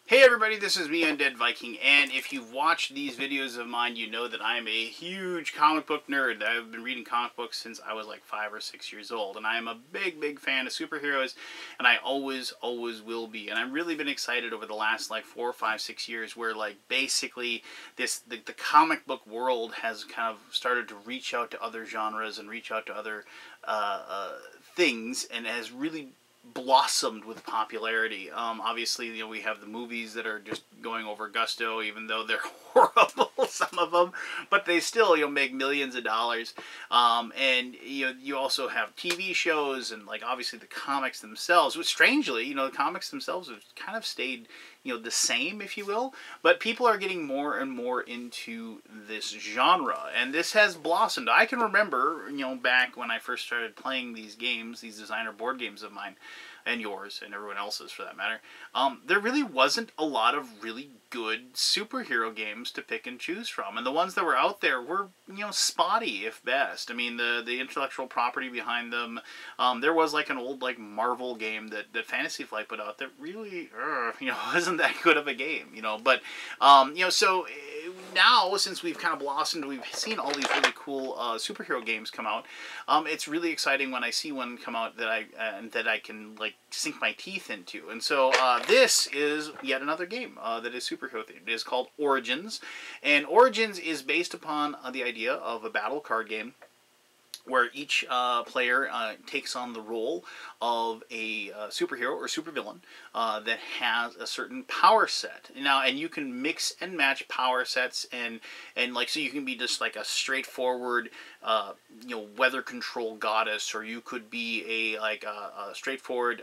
Hey everybody, this is me, Undead Viking, and if you've watched these videos of mine, you know that I am a huge comic book nerd. I've been reading comic books since I was like 5 or 6 years old, and I am a big fan of superheroes, and I always will be. And I've really been excited over the last like 4, 5, 6 years where like basically the comic book world has kind of started to reach out to other genres and reach out to other things, and has really blossomed with popularity. Obviously, you know, we have the movies that are just going over gusto, even though they're horrible, some of them, but they still, you know, make millions of dollars. And you know, you also have TV shows and like obviously the comics themselves, which strangely, you know, the comics themselves have kind of stayed, you know, the same, if you will, but people are getting more and more into this genre, and this has blossomed. I can remember, you know, back when I first started playing these games, these designer board games of mine, and yours, and everyone else's for that matter, there really wasn't a lot of really good superhero games to pick and choose from, and the ones that were out there were, you know, spotty, if best. I mean, the intellectual property behind them, there was like an old like Marvel game that Fantasy Flight put out that really, you know, wasn't that good of a game, you know, but, you know, so now, since we've kind of blossomed, we've seen all these really cool superhero games come out. It's really exciting when I see one come out that I can like sink my teeth into. And so this is yet another game that is superhero themed. It is called Origins, and Origins is based upon the idea of a battle card game where each player takes on the role of a superhero or supervillain that has a certain power set. Now, and you can mix and match power sets, and like, so you can be just like a straightforward, you know, weather control goddess, or you could be a straightforward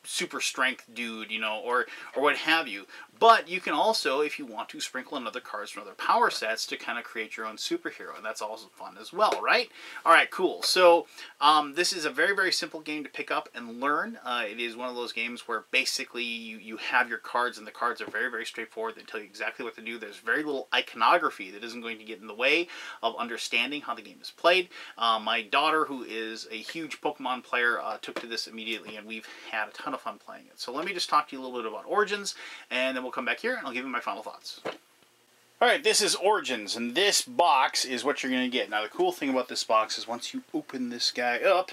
super strength dude, you know, or what have you. But you can also, if you want to, sprinkle in other cards from other power sets to kind of create your own superhero, and that's also fun as well, right? Alright, cool. So, this is a very simple game to pick up and learn. It is one of those games where basically you have your cards, and the cards are very straightforward. They tell you exactly what to do. There's very little iconography that isn't going to get in the way of understanding how the game is played. My daughter, who is a huge Pokemon player, took to this immediately, and we've had a ton of fun playing it. So let me just talk to you a little bit about Origins, and then we'll come back here and I'll give you my final thoughts. Alright, this is Origins, and this box is what you're going to get. Now, the cool thing about this box is once you open this guy up,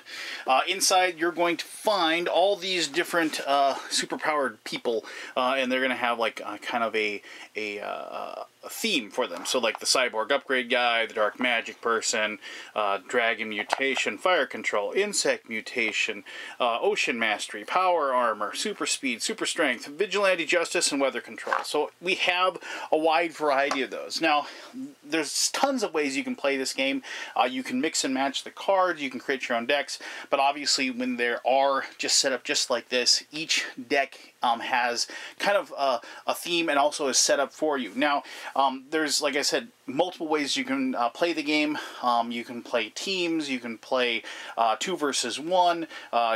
inside you're going to find all these different superpowered people, and they're going to have like kind of a theme for them. So like the cyborg upgrade guy, the dark magic person, dragon mutation, fire control, insect mutation, ocean mastery, power armor, super speed, super strength, vigilante justice, and weather control. So we have a wide variety of those. Now, there's tons of ways you can play this game. You can mix and match the cards, you can create your own decks, but obviously when there are just set up just like this, each deck has kind of a theme and also is set up for you. Now, there's, like I said, multiple ways you can play the game. You can play teams, you can play 2 versus 1,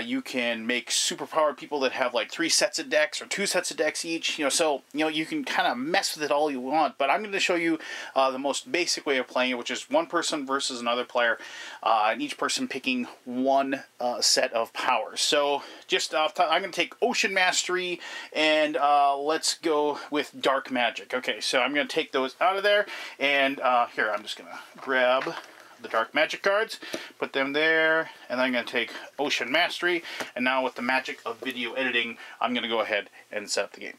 you can make superpowered people that have like 3 sets of decks or 2 sets of decks each, you know, so, you know, you can kind of mess with it all you want, but I'm going to show you the most basic way of playing it, which is one person versus another player, and each person picking one set of powers. So, just I'm going to take Ocean Mastery, and let's go with Dark Magic. Okay, so I'm going to take those out of there, and here, I'm just going to grab the Dark Magic cards, put them there, and then I'm going to take Ocean Mastery, and now with the magic of video editing, I'm going to go ahead and set up the game.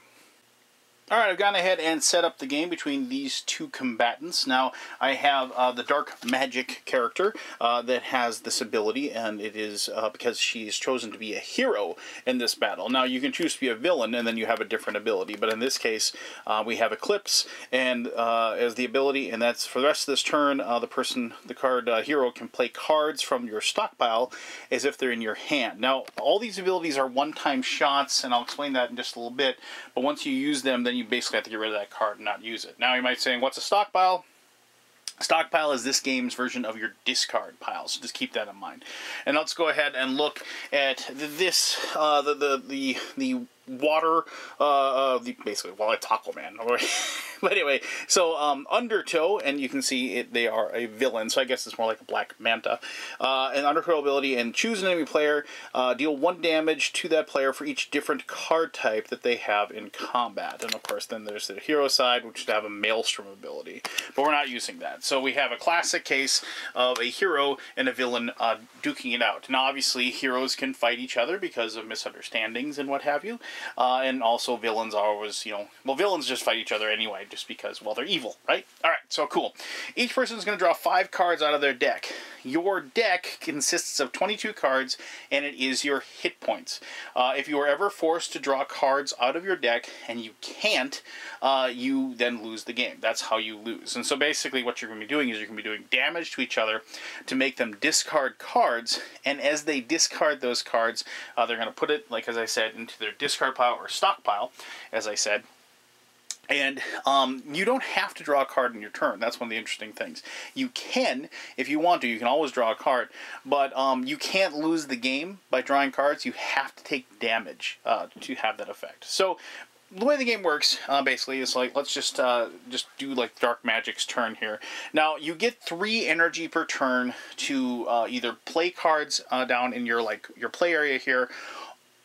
Alright, I've gone ahead and set up the game between these two combatants. Now, I have the Dark Magic character that has this ability, and it is because she's chosen to be a hero in this battle. Now, you can choose to be a villain, and then you have a different ability, but in this case, we have Eclipse and as the ability, and that's for the rest of this turn, the card hero can play cards from your stockpile as if they're in your hand. Now, all these abilities are one-time shots, and I'll explain that in just a little bit, but once you use them, then you basically have to get rid of that card and not use it. Now you might say, what's a stockpile? Stockpile is this game's version of your discard pile, so just keep that in mind. And let's go ahead and look at this, the water, basically, well, like Taco Man, But anyway, so Undertow, and you can see they are a villain, so I guess it's more like a Black Manta. An Undertow ability, and choose an enemy player, deal 1 damage to that player for each different card type that they have in combat. And of course, then there's the hero side, which would have a Maelstrom ability, but we're not using that. So we have a classic case of a hero and a villain duking it out. Now, obviously, heroes can fight each other because of misunderstandings and what have you, and also villains are always, well, villains just fight each other anyway, just because, well, they're evil, right? All right, so cool. Each person is going to draw 5 cards out of their deck. Your deck consists of 22 cards, and it is your hit points. If you are ever forced to draw cards out of your deck and you can't, you then lose the game. That's how you lose. And so basically what you're going to be doing is you're going to be doing damage to each other to make them discard cards, and as they discard those cards, they're going to put it, like as I said, into their discard pile or stockpile, as I said. And you don't have to draw a card in your turn. That's one of the interesting things. You can, if you want to, you can always draw a card, but you can't lose the game by drawing cards. You have to take damage to have that effect. So the way the game works, basically, is like, let's just do like Dark Magic's turn here. Now, you get 3 energy per turn to either play cards down in your play area here,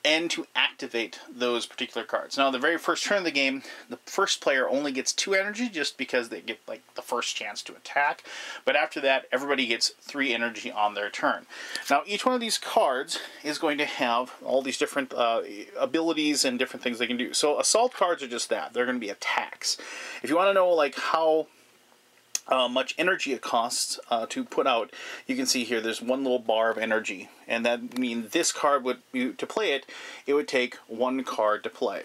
and to activate those particular cards. Now, the very first turn of the game, the first player only gets 2 energy just because they get like the first chance to attack. But after that, everybody gets 3 energy on their turn. Now, each one of these cards is going to have all these different abilities and different things they can do. So assault cards are just that. They're going to be attacks. If you want to know like how much energy it costs to put out, you can see here there's 1 little bar of energy, and that means this card would, to play it, it would take 1 card to play.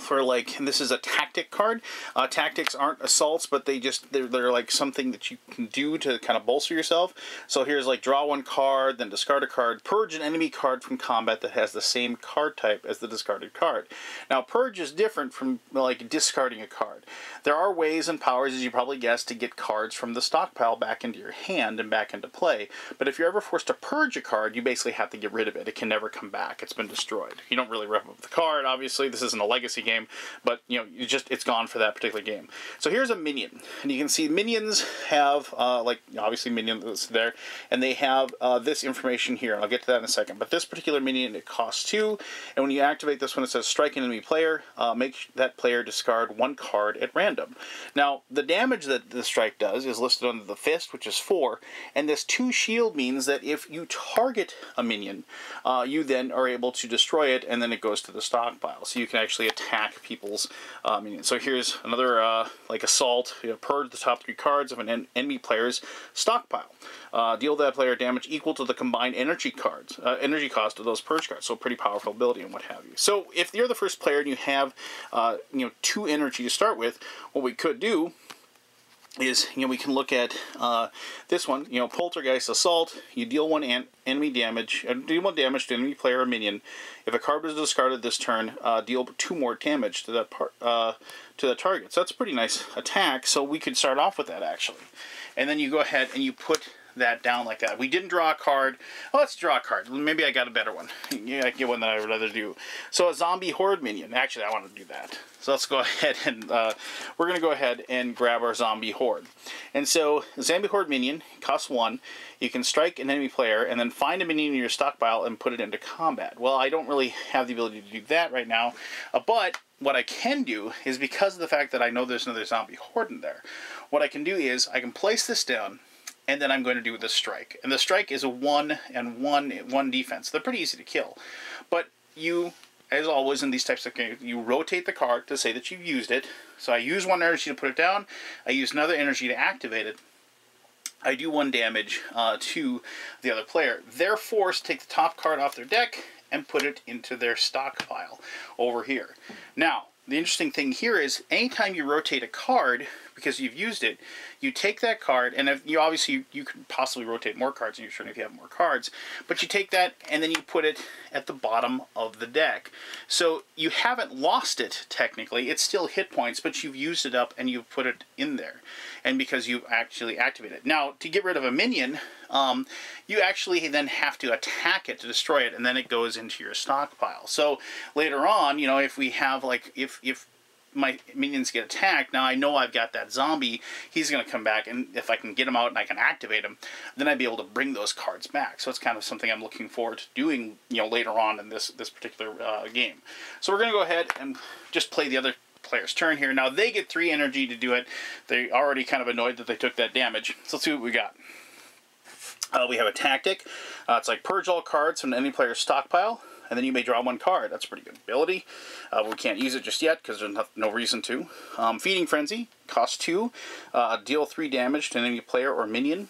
For like, this is a tactic card. Tactics aren't assaults, but they're like something that you can do to kind of bolster yourself. So here's like draw 1 card, then discard a card, purge an enemy card from combat that has the same card type as the discarded card. Now, purge is different from like discarding a card. There are ways and powers, as you probably guessed, to get cards from the stockpile back into your hand and back into play. But if you're ever forced to purge a card, you basically have to get rid of it. It can never come back. It's been destroyed. You don't really rip up the card, obviously. This isn't a legacy game, but it's gone for that particular game. So here's a minion, and you can see minions have obviously minions there, and they have this information here, and I'll get to that in a second. But this particular minion, it costs 2, and when you activate this one, it says strike an enemy player, make that player discard 1 card at random. Now, the damage that the strike does is listed under the fist, which is 4, and this 2 shield means that if you target a minion, you then are able to destroy it, and then it goes to the stockpile. So you can actually attack people's minions. So here's another like assault. Purge the top 3 cards of an enemy player's stockpile. Deal that player damage equal to the combined energy cost of those purge cards. So pretty powerful ability and what have you. So if you're the first player and you have 2 energy to start with, what we could do is, we can look at this one, Poltergeist Assault. You deal 1 enemy damage, deal 1 damage to enemy player or minion. If a card was discarded this turn, deal 2 more damage to that to the target. So that's a pretty nice attack. So we could start off with that actually, and then you go ahead and you put that down like that. We didn't draw a card. Oh, let's draw a card. Maybe I got a better one. Yeah, I get one that I would rather do. So a zombie horde minion. Actually, I want to do that. So let's go ahead and we're going to go ahead and grab our zombie horde. And so the zombie horde minion costs 1. You can strike an enemy player and then find a minion in your stockpile and put it into combat. Well, I don't really have the ability to do that right now, but what I can do is, because of the fact that I know there's another zombie horde in there, what I can do is I can place this down, and then I'm going to do the strike. And the strike is a 1 and 1 defense. They're pretty easy to kill. But you, as always in these types of games, you rotate the card to say that you've used it. So I use 1 energy to put it down. I use another energy to activate it. I do 1 damage to the other player. They're forced to take the top card off their deck and put it into their stockpile over here. Now, the interesting thing here is anytime you rotate a card, because you've used it, you take that card, and if you obviously you could possibly rotate more cards in your turn if you have more cards, but you take that and then you put it at the bottom of the deck. So you haven't lost it technically, it's still hit points, but you've used it up and you've put it in there. And because you've actually activated it. Now, to get rid of a minion, you actually then have to attack it to destroy it, and then it goes into your stockpile. So later on, if we have like, if my minions get attacked, now I know I've got that zombie. He's going to come back, and if I can get him out and I can activate him, then I'd be able to bring those cards back. So it's kind of something I'm looking forward to doing, you know, later on in this particular game. So we're going to go ahead and just play the other player's turn here. Now they get 3 energy to do it. They're already kind of annoyed that they took that damage. So let's see what we got. We have a tactic. It's like purge all cards from any player's stockpile, and then you may draw 1 card. That's a pretty good ability. We can't use it just yet because there's no reason to. Feeding Frenzy, costs 2. Deal 3 damage to any player or minion.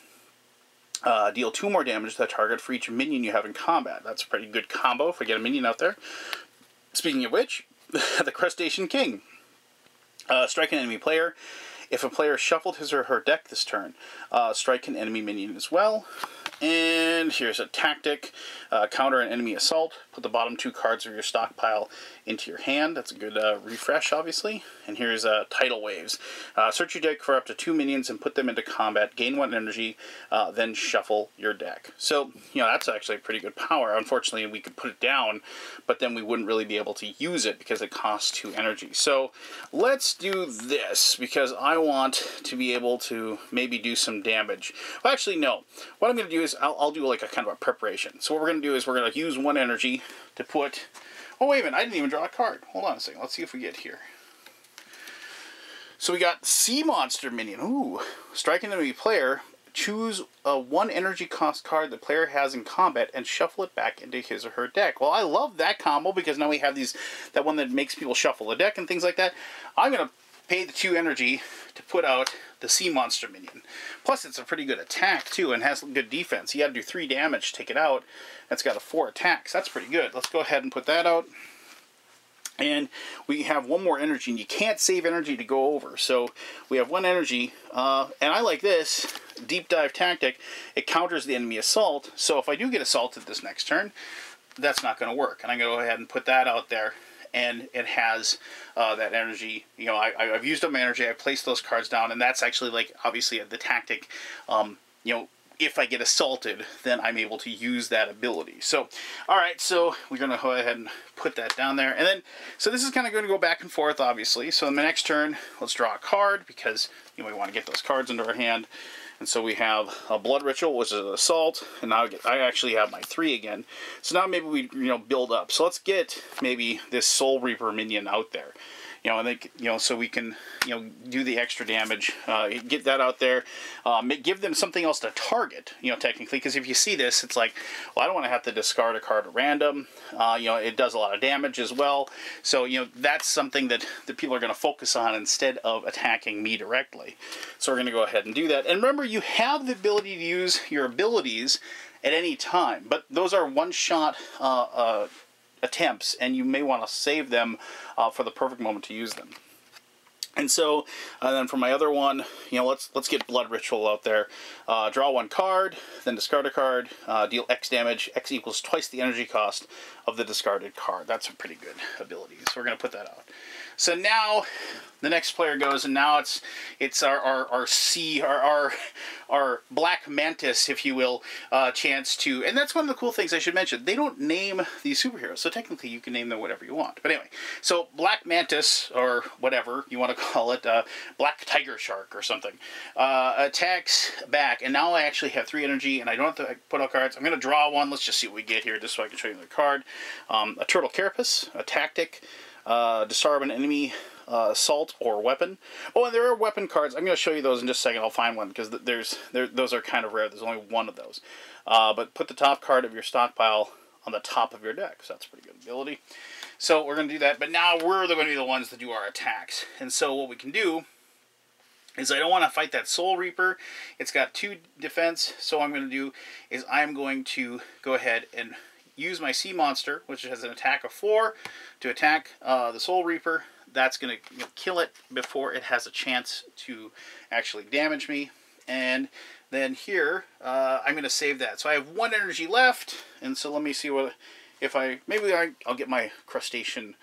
Deal 2 more damage to the target for each minion you have in combat. That's a pretty good combo if we get a minion out there. Speaking of which, the Crustacean King. Strike an enemy player. If a player shuffled his or her deck this turn, strike an enemy minion as well. And here's a tactic. Counter an enemy assault. Put the bottom 2 cards of your stockpile into your hand. That's a good refresh, obviously. And here's Tidal Waves. Search your deck for up to 2 minions and put them into combat. Gain 1 energy, then shuffle your deck. So, you know, that's actually a pretty good power. Unfortunately, we could put it down, but then we wouldn't really be able to use it because it costs 2 energy. So, let's do this because I want to be able to maybe do some damage. Well, actually, no. What I'm going to do is I'll do like a kind of a preparation. So what we're going to do is we're going to use 1 energy to put... Oh, wait a minute. I didn't even draw a card. Hold on a second. Let's see if we get here. So we got Sea Monster Minion. Ooh. Strike an enemy player. Choose a 1 energy cost card the player has in combat and shuffle it back into his or her deck. Well, I love that combo because now we have that one that makes people shuffle a deck and things like that. I'm going to pay the 2 energy to put out the Sea Monster Minion. Plus, it's a pretty good attack, too, and has good defense. You got to do 3 damage to take it out. That's got a 4 attacks. That's pretty good. Let's go ahead and put that out. And we have 1 more energy, and you can't save energy to go over. So we have 1 energy, and I like this Deep Dive tactic. It counters the enemy assault, so if I do get assaulted this next turn, that's not going to work. And I'm going to go ahead and put that out there. And it has that energy. You know, I've used up my energy. I placed those cards down, and that's actually like obviously the tactic. You know, if I get assaulted, then I'm able to use that ability. So, all right. So we're gonna go ahead and put that down there, and then so this is kind of going to go back and forth, obviously. So in the next turn, let's draw a card because you know we want to get those cards into our hand. And so we have a Blood Ritual, which is an assault, and now I actually have my 3 again. So now maybe we build up. So let's get maybe this Soul Reaper minion out there. You know, and they, so we can, do the extra damage, get that out there, give them something else to target, technically, because if you see this, it's like, well, I don't want to have to discard a card at random, it does a lot of damage as well, so, that's something that the people are going to focus on instead of attacking me directly. So we're going to go ahead and do that, and remember, you have the ability to use your abilities at any time, but those are one-shot, attempts, and you may want to save them for the perfect moment to use them. And so, then for my other one, let's get Blood Ritual out there. Draw 1 card, then discard a card, deal X damage. X equals twice the energy cost of the discarded card. That's a pretty good ability, so we're going to put that out. So now, the next player goes, and now it's our Black Mantis, if you will, chance to, and that's one of the cool things I should mention. They don't name these superheroes, so technically you can name them whatever you want. But anyway, so Black Mantis, or whatever you want to call it, Black Tiger Shark or something, attacks back, and now I actually have 3 energy, and I don't have to put out cards. I'm going to draw 1. Let's just see what we get here, just so I can show you the card. A Turtle Carapace, a tactic, disarm an enemy assault or weapon. Oh, and there are weapon cards. I'm going to show you those in just a second. I'll find one because those are kind of rare. There's only 1 of those. But put the top card of your stockpile on the top of your deck. So that's a pretty good ability. So we're going to do that. But now we're going to be the ones that do our attacks. And so what we can do is I don't want to fight that Soul Reaper. It's got 2 defense. So what I'm going to do is I'm going to go ahead and use my Sea Monster, which has an attack of 4, to attack the Soul Reaper. That's going to kill it before it has a chance to actually damage me. And then here, I'm going to save that. So I have 1 energy left, and so let me see what, maybe I'll get my Crustacean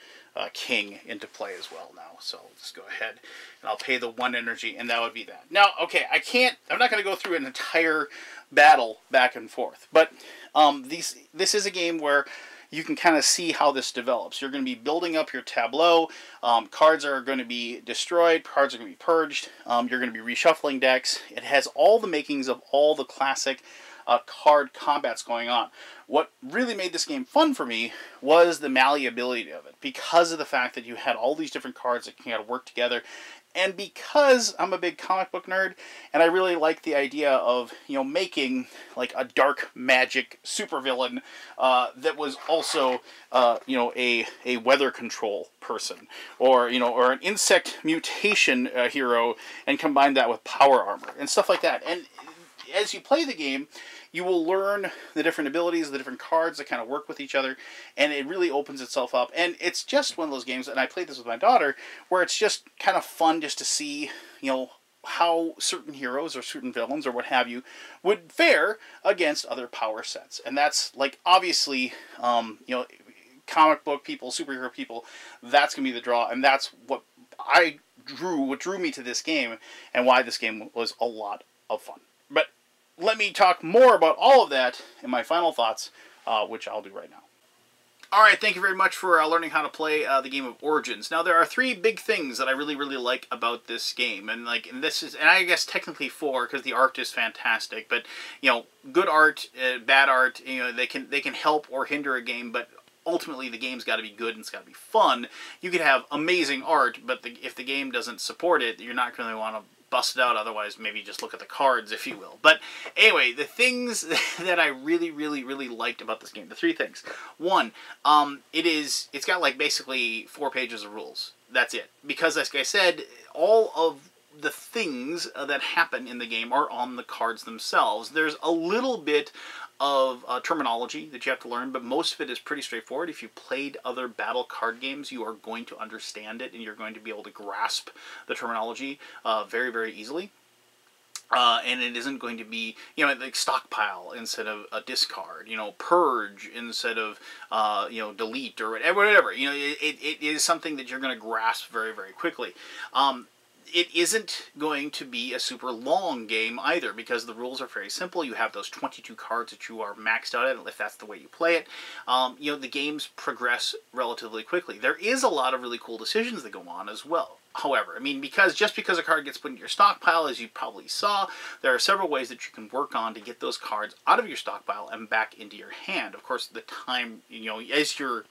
King into play as well now. So I'll just go ahead, and I'll pay the 1 energy, and that would be that. Now, okay, I'm not going to go through an entire battle back and forth, but this is a game where you can kind of see how this develops. You're going to be building up your tableau. Cards are going to be destroyed. Cards are going to be purged. You're going to be reshuffling decks. It has all the makings of all the classic card combats going on. What really made this game fun for me was the malleability of it, because of the fact that you had all these different cards that can work together, and because I'm a big comic book nerd, and I really like the idea of, you know, making like a dark magic supervillain that was also, you know, a weather control person, or, you know, or an insect mutation hero, and combine that with power armor and stuff like that. And as you play the game, you will learn the different abilities, the different cards that kind of work with each other, and it really opens itself up. And it's just one of those games, and I played this with my daughter, where it's just kind of fun just to see, you know, how certain heroes or certain villains or what have you would fare against other power sets. And that's, like, obviously, you know, comic book people, superhero people, that's going to be the draw, and that's what drew me to this game, and why this game was a lot of fun. But let me talk more about all of that in my final thoughts, which I'll do right now. Alright, thank you very much for learning how to play the game of Origins. Now, there are 3 big things that I really, really like about this game. And, like, and I guess technically 4, because the art is fantastic. But, you know, good art, bad art, you know, they can help or hinder a game, but ultimately the game's got to be good and it's got to be fun. You could have amazing art, but if the game doesn't support it, you're not going to want to bust it out. Otherwise, maybe just look at the cards, if you will. But anyway, the things that I really, really, really liked about this game, the 3 things. 1, it's got like basically 4 pages of rules. That's it. Because, like I said, all of the things that happen in the game are on the cards themselves. There's a little bit of terminology that you have to learn, but most of it is pretty straightforward. If you've played other battle card games, you are going to understand it, and you're going to be able to grasp the terminology very, very easily. And it isn't going to be, you know, like stockpile instead of a discard, you know, purge instead of, you know, delete or whatever. You know, it is something that you're going to grasp very, very quickly. It isn't going to be a super long game either, because the rules are very simple. You have those 22 cards that you are maxed out at, if that's the way you play it. You know, the games progress relatively quickly. There is a lot of really cool decisions that go on as well. However, I mean, just because a card gets put in your stockpile, as you probably saw, there are several ways that you can work on to get those cards out of your stockpile and back into your hand. Of course, the time, you know, as your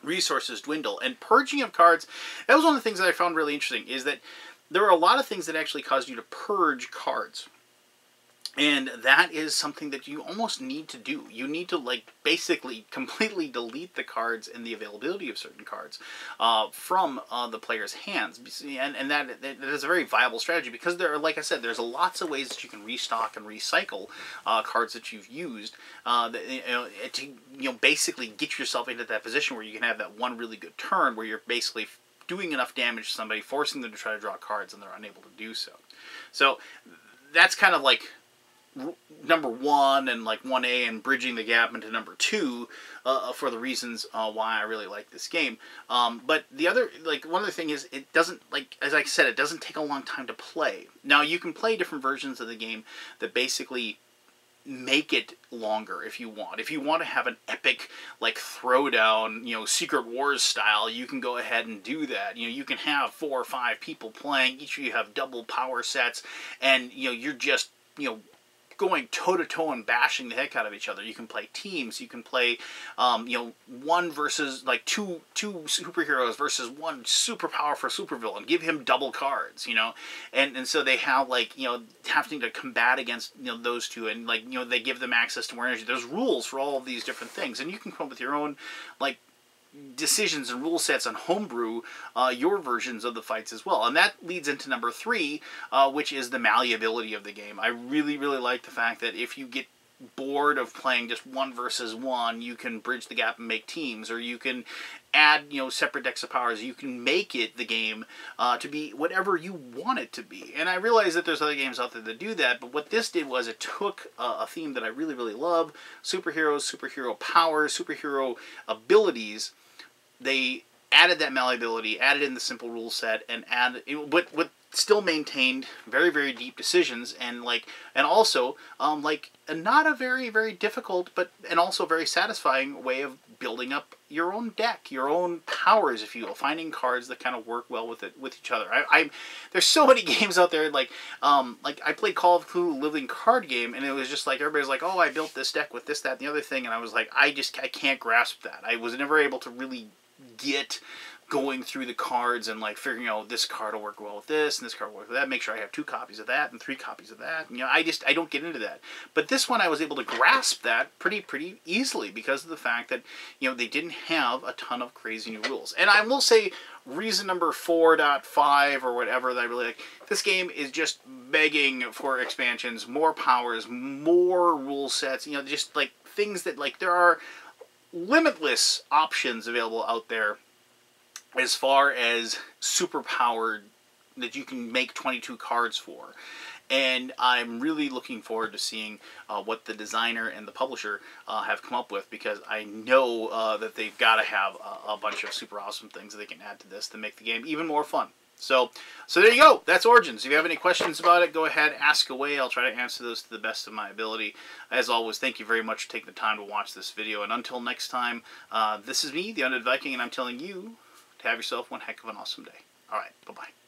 resources dwindle. And purging of cards, that was one of the things that I found really interesting, is that there are a lot of things that actually cause you to purge cards. And that is something that you almost need to do. You need to, like, basically completely delete the cards and the availability of certain cards from the player's hands. And that is a very viable strategy, because there are, like I said, there's lots of ways that you can restock and recycle cards that you've used to basically get yourself into that position where you can have that one really good turn where you're basically doing enough damage to somebody, forcing them to try to draw cards, and they're unable to do so. So that's kind of like number 1 and like 1A, and bridging the gap into number 2 for the reasons why I really like this game. But the other, like, one other thing is, it doesn't, like, as I said, it doesn't take a long time to play. Now, you can play different versions of the game that basically make it longer if you want. If you want to have an epic, like, throwdown, you know, Secret Wars style, you can go ahead and do that. You know, you can have 4 or 5 people playing. Each of you have double power sets, and, you know, you're just, you know, going toe-to-toe and bashing the heck out of each other. You can play teams. You can play, you know, one versus, like, two superheroes versus one super powerful supervillain. Give him double cards, you know. And so they have, like, you know, having to combat against, you know, those two. And, like, you know, they give them access to more energy. There's rules for all of these different things. And you can come up with your own, like, decisions and rule sets and homebrew your versions of the fights as well. And that leads into number 3, which is the malleability of the game. I really, really like the fact that if you get bored of playing just 1 versus 1, you can bridge the gap and make teams, or you can add, you know, separate decks of powers. You can make it, the game, to be whatever you want it to be. And I realize that there's other games out there that do that, but what this did was it took a theme that I really, really love, superheroes, superhero powers, superhero abilities. They added that malleability, added in the simple rule set, and added. What still maintained very, very deep decisions, and also not a very, very difficult, but and also very satisfying way of building up your own deck, your own powers, if you will, finding cards that kind of work well with each other. There's so many games out there, like I played Call of Cthulhu Living Card Game, and it was just like everybody's like, oh, I built this deck with this, that, and the other thing, and I was like, I can't grasp that. I was never able to really get going through the cards and like figuring out this card will work well with this and this card will work with that. Make sure I have 2 copies of that and 3 copies of that. And, I don't get into that. But this one I was able to grasp that pretty easily because of the fact that they didn't have a ton of crazy new rules. And I will say reason number 4.5 or whatever that I really like. This game is just begging for expansions, more powers, more rule sets. Just like things that there are limitless options available out there as far as superpowered that you can make 22 cards for. And I'm really looking forward to seeing what the designer and the publisher have come up with, because I know that they've got to have a bunch of super awesome things that they can add to this to make the game even more fun. So there you go. That's Origins. If you have any questions about it, go ahead, ask away. I'll try to answer those to the best of my ability. As always, thank you very much for taking the time to watch this video. And until next time, this is me, the Undead Viking, and I'm telling you to have yourself one heck of an awesome day. All right, bye-bye.